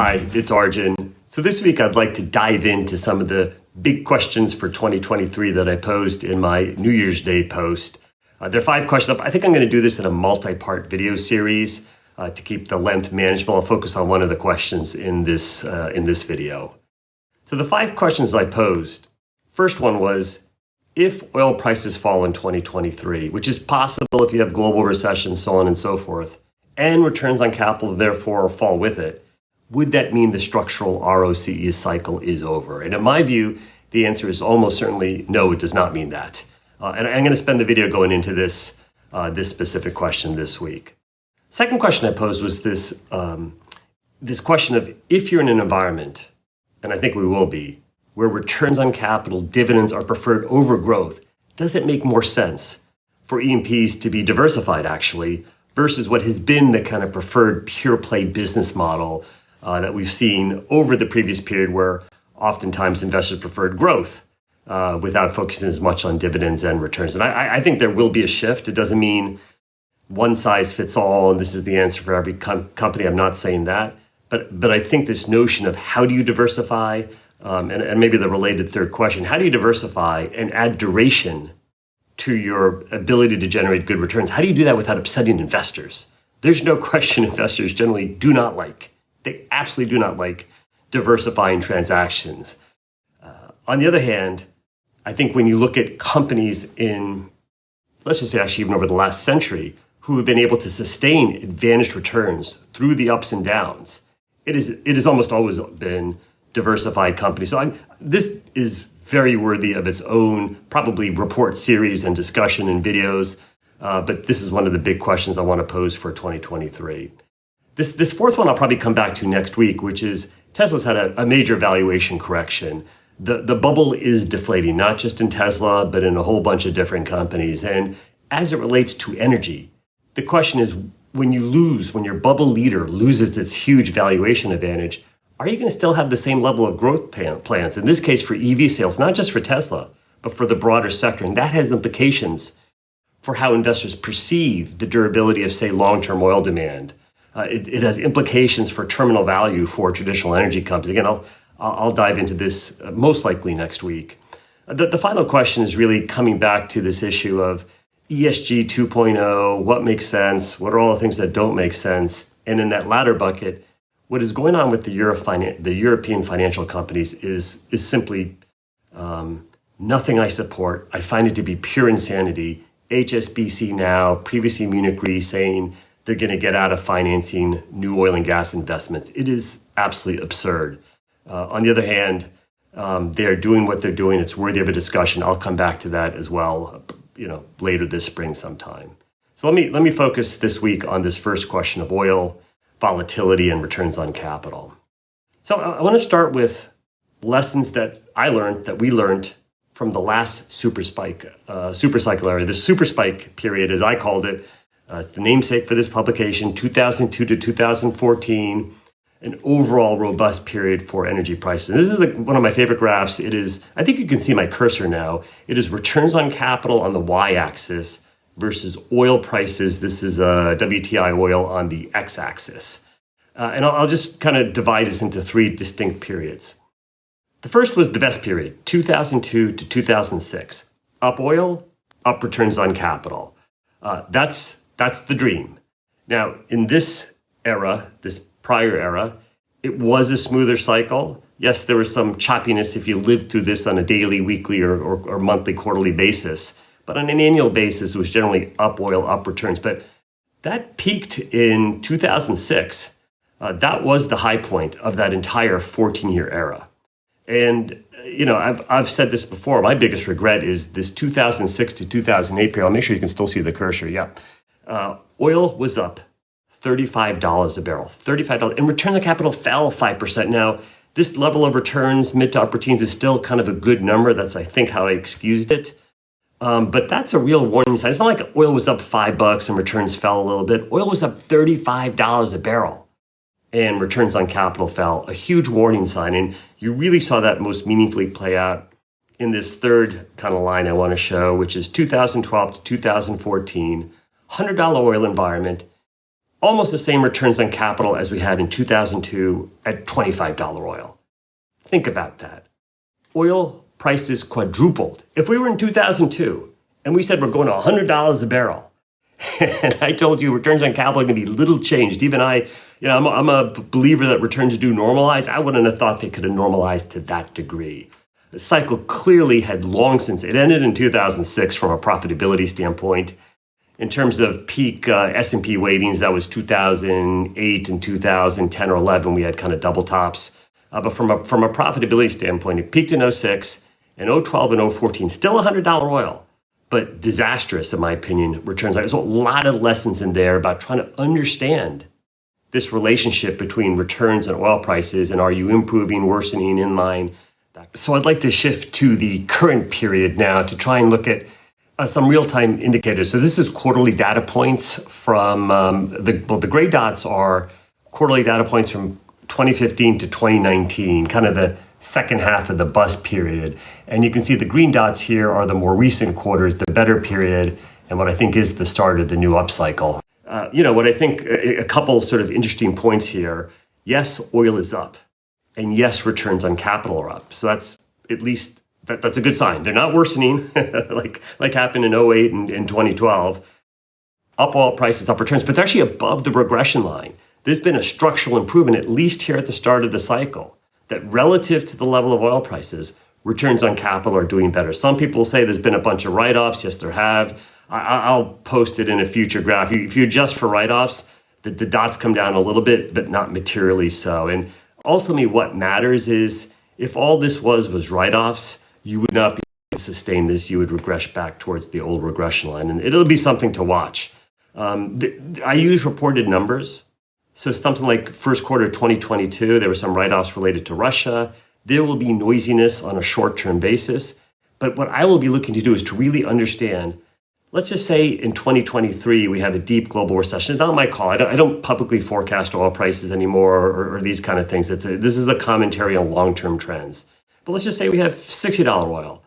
Hi, it's Arjun. So this week I'd like to dive into some of the big questions for 2023 that I posed in my New Year's Day post. There are 5 questions. I think I'm going to do this in a multi-part video series to keep the length manageable. I'll focus on one of the questions in this video. So the 5 questions I posed, first one was, if oil prices fall in 2023, which is possible if you have global recession, so on and so forth, and returns on capital therefore fall with it, would that mean the structural ROCE cycle is over? And in my view, the answer is almost certainly no, it does not mean that. And I'm going to spend the video going into this specific question this week. Second question I posed was this question of, if you're in an environment, and I think we will be, where returns on capital, dividends are preferred over growth, does it make more sense for E&Ps to be diversified actually, versus what has been the kind of preferred pure play business model that we've seen over the previous period, where oftentimes investors preferred growth without focusing as much on dividends and returns. And I think there will be a shift. It doesn't mean one size fits all and this is the answer for every company. I'm not saying that. But I think this notion of how do you diversify, and maybe the related third question, how do you diversify and add duration to your ability to generate good returns? How do you do that without upsetting investors? There's no question investors generally do not like, they absolutely do not like diversifying transactions. On the other hand, I think when you look at companies in, let's just say actually even over the last century, who have been able to sustain advantaged returns through the ups and downs, it has almost always been diversified companies. So this is very worthy of its own, probably report series and discussion and videos. But this is one of the big questions I want to pose for 2023. This fourth one I'll probably come back to next week, which is Tesla's had a major valuation correction. The bubble is deflating, not just in Tesla, but in a whole bunch of different companies. And as it relates to energy, the question is, when your bubble leader loses its huge valuation advantage, are you going to still have the same level of growth plans? In this case, for EV sales, not just for Tesla, but for the broader sector. And that has implications for how investors perceive the durability of, say, long-term oil demand. It has implications for terminal value for traditional energy companies. Again, I'll dive into this most likely next week. The final question is really coming back to this issue of ESG 2.0, what makes sense, what are all the things that don't make sense? And in that latter bucket, what is going on with the European financial companies is simply nothing I support. I find it to be pure insanity. HSBC now, previously Munich Re, saying they're going to get out of financing new oil and gas investments. It is absolutely absurd. On the other hand, they're doing what they're doing. It's worthy of a discussion. I'll come back to that as well, later this spring sometime. So let me focus this week on this first question of oil, volatility, and returns on capital. So I want to start with lessons that we learned from the last super cycle area, the super spike period, as I called it. It's the namesake for this publication, 2002 to 2014, an overall robust period for energy prices. And this is one of my favorite graphs. It is, I think you can see my cursor now. It is returns on capital on the y-axis versus oil prices. This is WTI oil on the x-axis. And I'll just kind of divide this into 3 distinct periods. The first was the best period, 2002 to 2006. Up oil, up returns on capital. That's the dream. Now, in this era, this prior era, it was a smoother cycle. Yes, there was some choppiness if you lived through this on a daily, weekly, or monthly, quarterly basis. But on an annual basis, it was generally up oil, up returns. But that peaked in 2006. That was the high point of that entire 14-year era. And, I've said this before. My biggest regret is this 2006 to 2008 period. I'll make sure you can still see the cursor. Yeah. Oil was up $35 a barrel, $35. And return on capital fell 5%. Now, this level of returns, mid to upper teens, is still kind of a good number. That's, I think, how I excused it. But that's a real warning sign. It's not like oil was up $5 and returns fell a little bit. Oil was up $35 a barrel and returns on capital fell. A huge warning sign. And you really saw that most meaningfully play out in this third kind of line I want to show, which is 2012 to 2014, $100 oil environment. almost the same returns on capital as we had in 2002 at $25 oil. Think about that. Oil prices quadrupled. If we were in 2002 and we said we're going to $100 a barrel, and I told you returns on capital are going to be little changed. Even I'm a believer that returns do normalize. I wouldn't have thought they could have normalized to that degree. The cycle clearly had long since, it ended in 2006 from a profitability standpoint. In terms of peak S&P weightings, that was 2008 and 2010 or 11. We had kind of double tops. But from a profitability standpoint, it peaked in 06 and 012 and 014, still $100 oil, but disastrous, in my opinion, returns. There's a lot of lessons in there about trying to understand this relationship between returns and oil prices, and are you improving, worsening, in line? So I'd like to shift to the current period now to try and look at some real-time indicators. So this is quarterly data points from, the gray dots are quarterly data points from 2015 to 2019, kind of the second half of the bust period. And you can see the green dots here are the more recent quarters, the better period, and what I think is the start of the new upcycle. What I think, a couple sort of interesting points here. Yes, oil is up. And yes, returns on capital are up. So that's at least, that's a good sign. They're not worsening like happened in 08 and 2012. Up oil prices, up returns, but they're actually above the regression line. There's been a structural improvement, at least here at the start of the cycle, that relative to the level of oil prices, returns on capital are doing better. Some people say there's been a bunch of write-offs. Yes, there have. I'll post it in a future graph. If you adjust for write-offs, the dots come down a little bit, but not materially so. And ultimately, what matters is if all this was write-offs, you would not be able to sustain this. You would regress back towards the old regression line, and it'll be something to watch. I use reported numbers. So something like first quarter 2022, there were some write-offs related to Russia. There will be noisiness on a short-term basis. But what I will be looking to do is to really understand, let's just say in 2023, we have a deep global recession. It's not my call. I don't publicly forecast oil prices anymore or these kind of things. This is a commentary on long-term trends. But let's just say we have $60 oil.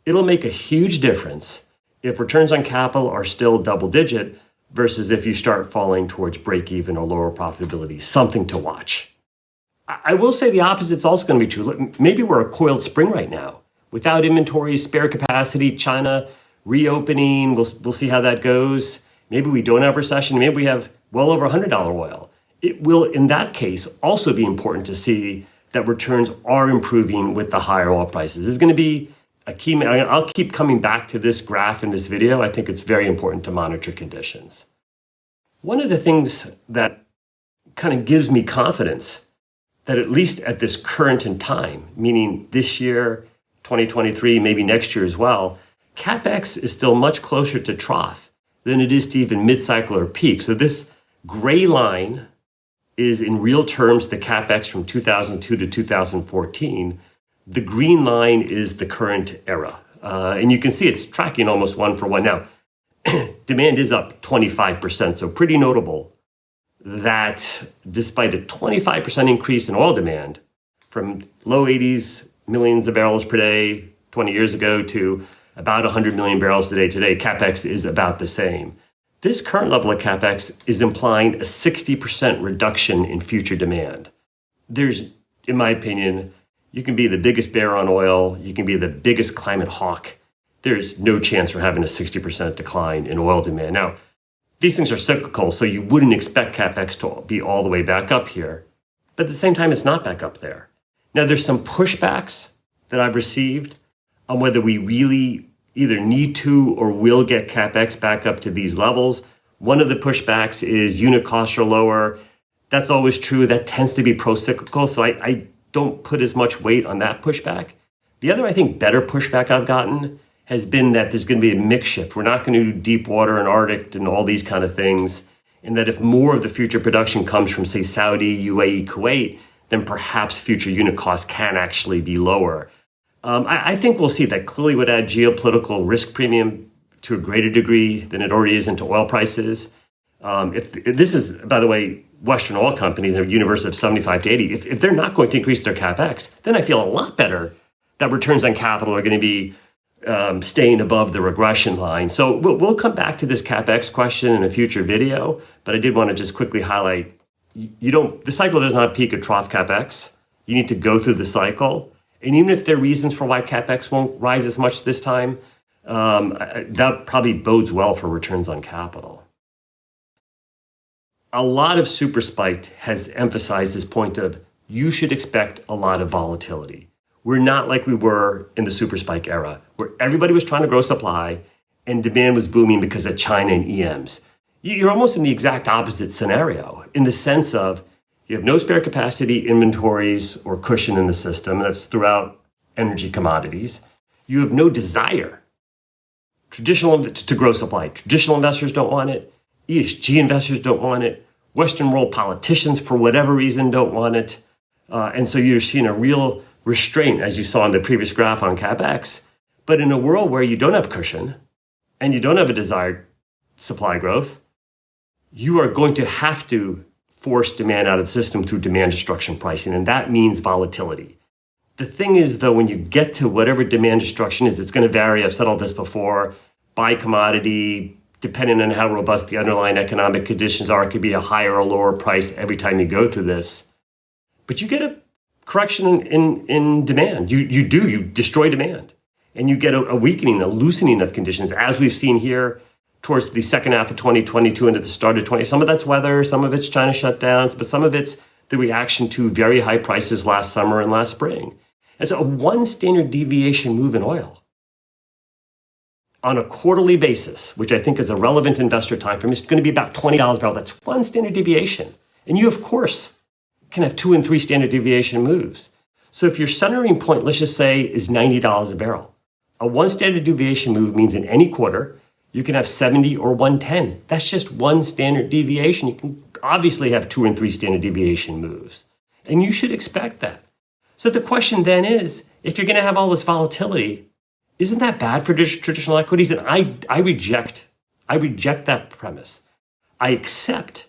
It'll make a huge difference if returns on capital are still double-digit versus if you start falling towards break-even or lower profitability. Something to watch. I will say the opposite is also going to be true. Maybe we're a coiled spring right now. Without inventory, spare capacity, China reopening, we'll see how that goes. Maybe we don't have recession. Maybe we have well over $100 oil. It will, in that case, also be important to see that returns are improving with the higher oil prices. This is going to be a key. I'll keep coming back to this graph in this video. I think it's very important to monitor conditions. One of the things that kind of gives me confidence that at least at this current in time, meaning this year, 2023, maybe next year as well, CAPEX is still much closer to trough than it is to even mid-cycle or peak. So this gray line is in real terms the CAPEX from 2002 to 2014. The green line is the current era. And you can see it's tracking almost one for one. Now, demand is up 25%, so pretty notable that despite a 25% increase in oil demand from low 80s millions of barrels per day 20 years ago to about 100 million barrels a day today, CAPEX is about the same. This current level of CAPEX is implying a 60% reduction in future demand. There's, in my opinion, you can be the biggest bear on oil, you can be the biggest climate hawk. There's no chance for having a 60% decline in oil demand. Now, these things are cyclical, so you wouldn't expect CAPEX to be all the way back up here. But at the same time, it's not back up there. Now, there's some pushbacks that I've received on whether we really either need to or will get CAPEX back up to these levels. One of the pushbacks is unit costs are lower. That's always true. That tends to be pro-cyclical, so I don't put as much weight on that pushback. The other, I think, better pushback I've gotten has been that there's going to be a mix shift. We're not going to do deep water and Arctic and all these kind of things, and that if more of the future production comes from, say, Saudi, UAE, Kuwait, then perhaps future unit costs can actually be lower. I think we'll see that clearly would add geopolitical risk premium to a greater degree than it already is into oil prices. If this is, by the way, Western oil companies in a universe of 75 to 80, if they're not going to increase their CAPEX, then I feel a lot better that returns on capital are going to be staying above the regression line. So we'll come back to this CAPEX question in a future video, but I did want to just quickly highlight, the cycle does not peak at trough CAPEX. You need to go through the cycle. And even if there are reasons for why CAPEX won't rise as much this time, that probably bodes well for returns on capital. A lot of Super-Spiked has emphasized this point of you should expect a lot of volatility. We're not like we were in the Super-Spike era, where everybody was trying to grow supply and demand was booming because of China and EMs. You're almost in the exact opposite scenario, in the sense of you have no spare capacity, inventories, or cushion in the system. That's throughout energy commodities. You have no desire to grow supply. Traditional investors don't want it. ESG investors don't want it. Western world politicians, for whatever reason, don't want it. And so you're seeing a real restraint, as you saw in the previous graph on CAPEX. But in a world where you don't have cushion and you don't have a desired supply growth, you are going to have to force demand out of the system through demand destruction pricing, and that means volatility. The thing is, though, when you get to whatever demand destruction is, it's going to vary. I've said all this before, by commodity, depending on how robust the underlying economic conditions are. It could be a higher or lower price every time you go through this. But you get a correction in demand. You destroy demand. And you get a weakening, a loosening of conditions, as we've seen here towards the second half of 2022 and at the start of 2020. Some of that's weather, some of it's China shutdowns, but some of it's the reaction to very high prices last summer and last spring. And so a 1 standard deviation move in oil on a quarterly basis, which I think is a relevant investor time frame, is going to be about $20 a barrel. That's 1 standard deviation. And you, of course, can have 2 and 3 standard deviation moves. So if your centering point, let's just say, is $90 a barrel, a 1 standard deviation move means in any quarter, you can have 70 or 110. That's just 1 standard deviation. You can obviously have 2 and 3 standard deviation moves. And you should expect that. So the question then is, if you're going to have all this volatility, isn't that bad for traditional equities? And I reject that premise. I accept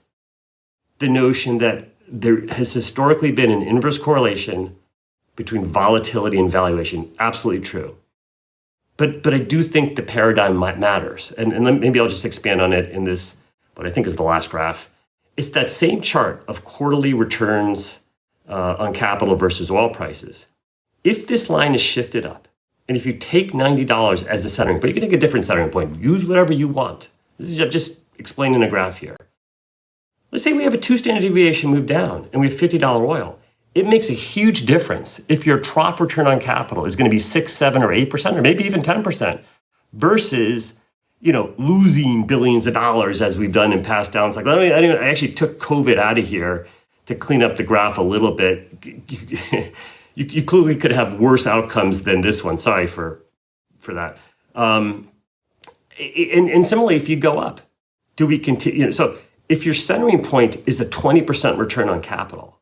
the notion that there has historically been an inverse correlation between volatility and valuation. Absolutely true. But I do think the paradigm matters. And maybe I'll just expand on it in this, what I think is the last graph. It's that same chart of quarterly returns on capital versus oil prices. If this line is shifted up, and if you take $90 as a centering point, you can take a different centering point. Use whatever you want. I'm just explaining a graph here. Let's say we have a 2 standard deviation move down and we have $50 oil. It makes a huge difference if your trough return on capital is going to be 6, 7, or 8%, or maybe even 10%, versus losing billions of dollars as we've done in past down cycles. I actually took COVID out of here to clean up the graph a little bit. You clearly could have worse outcomes than this one. Sorry for that. And similarly, if you go up, do we continue? So if your centering point is a 20% return on capital,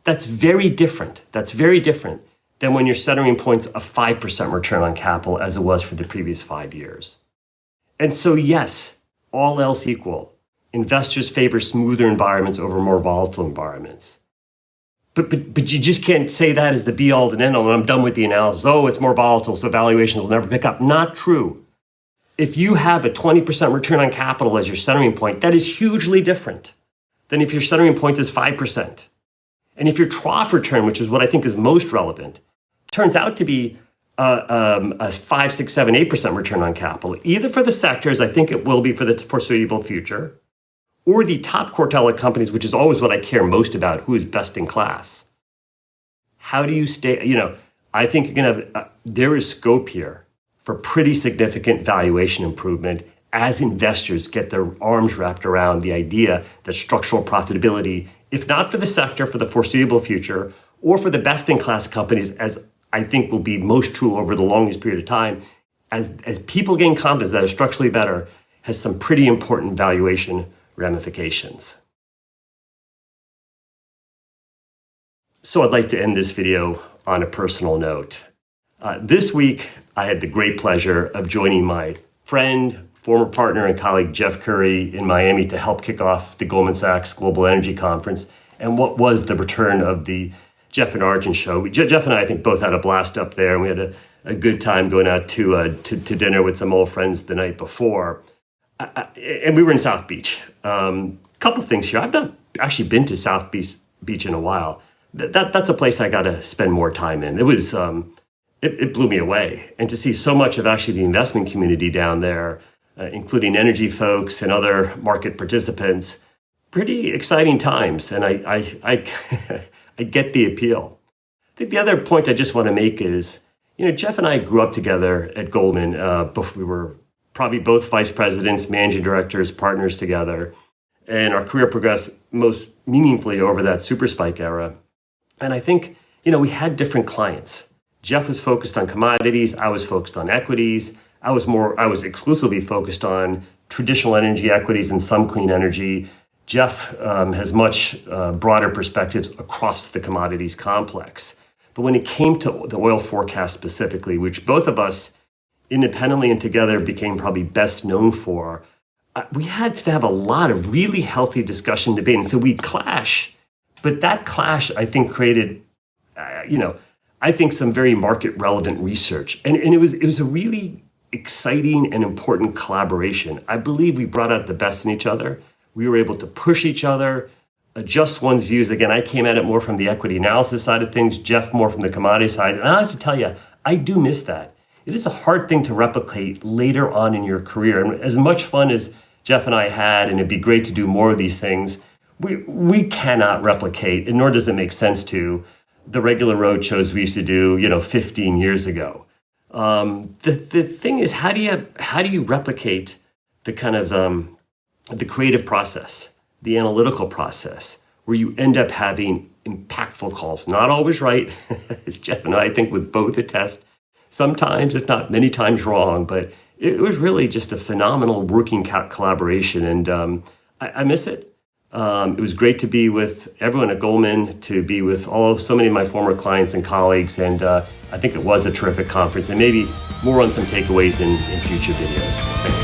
that's very different. That's very different than when your centering point's a 5% return on capital, as it was for the previous 5 years. And so, yes, all else equal, investors favor smoother environments over more volatile environments. But you just can't say that as the be-all and end-all. When I'm done with the analysis, it's more volatile, so valuations will never pick up. Not true. If you have a 20% return on capital as your centering point, that is hugely different than if your centering point is 5%. And if your trough return, which is what I think is most relevant, turns out to be a 5, 6, 7, 8% return on capital, either for the sectors, I think it will be for the foreseeable future, or the top quartile of companies, which is always what I care most about, who is best in class. How do you stay, I think you're going to have, there is scope here for pretty significant valuation improvement as investors get their arms wrapped around the idea that structural profitability, if not for the sector for the foreseeable future, or for the best-in-class companies, as I think will be most true over the longest period of time, as people gain confidence that are structurally better, has some pretty important valuation ramifications. So I'd like to end this video on a personal note. This week, I had the great pleasure of joining my friend, former partner and colleague Jeff Curry in Miami to help kick off the Goldman Sachs Global Energy Conference and what was the return of the Jeff and Arjun show. Jeff and I think, both had a blast up there, and we had a good time going out to dinner with some old friends the night before. And we were in South Beach. Couple things here. I've not actually been to South Beach in a while. That's a place I got to spend more time in. It was it blew me away, and to see so much of actually the investment community down there, including energy folks and other market participants, pretty exciting times. And I I get the appeal. I think the other point I just want to make is, Jeff and I grew up together at Goldman. We were probably both vice presidents, managing directors, partners together. And our career progressed most meaningfully over that super spike era. And I think, we had different clients. Jeff was focused on commodities. I was focused on equities. I was exclusively focused on traditional energy equities and some clean energy. Jeff has much broader perspectives across the commodities complex. But when it came to the oil forecast specifically, which both of us independently and together became probably best known for, we had to have a lot of really healthy discussion, debate. And so we'd clash, but that clash, I think, created, I think some very market relevant research. And it was a really exciting and important collaboration. I believe we brought out the best in each other. We were able to push each other, adjust one's views. Again, I came at it more from the equity analysis side of things, Jeff more from the commodity side. And I have to tell you, I do miss that. It is a hard thing to replicate later on in your career. And as much fun as Jeff and I had, and it'd be great to do more of these things, we cannot replicate, and nor does it make sense to, the regular road shows we used to do, 15 years ago. The thing is, how do you replicate the kind of the creative process, the analytical process, where you end up having impactful calls? Not always right, as Jeff and I think would both attest. Sometimes, if not many times, wrong. But it was really just a phenomenal working collaboration, and I miss it. It was great to be with everyone at Goldman, to be with so many of my former clients and colleagues, and I think it was a terrific conference, and maybe more on some takeaways in future videos. Thank you.